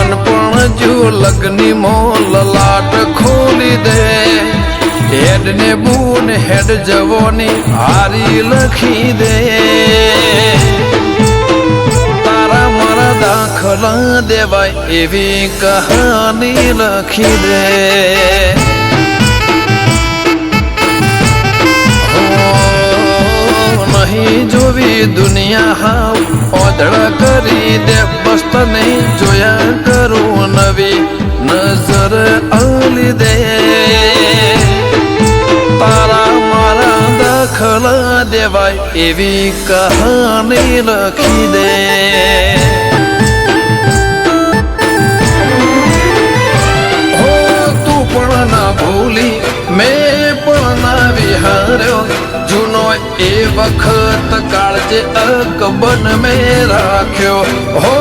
નાનપણ જો લગ્ની મોલ લાટ ખોલી દે હેડ ને બૂન હેડ જવોની હારી લખી દે તારા મારા દાખલા દેવાય એવી કહાની લખી દે નહીં જોવી દુનિયા હાવ ઓધળ કરી દે બસ તને જોયા કરું નવી નજર આલી દે તારા મારા દાખલા દેવાય એવી કહાની લખી દે હો તું પણ ના ભૂલી મેં પણ ના વિહાર્યો જૂનો એ વખત કાળજે અકબન મેં રાખ્યો હો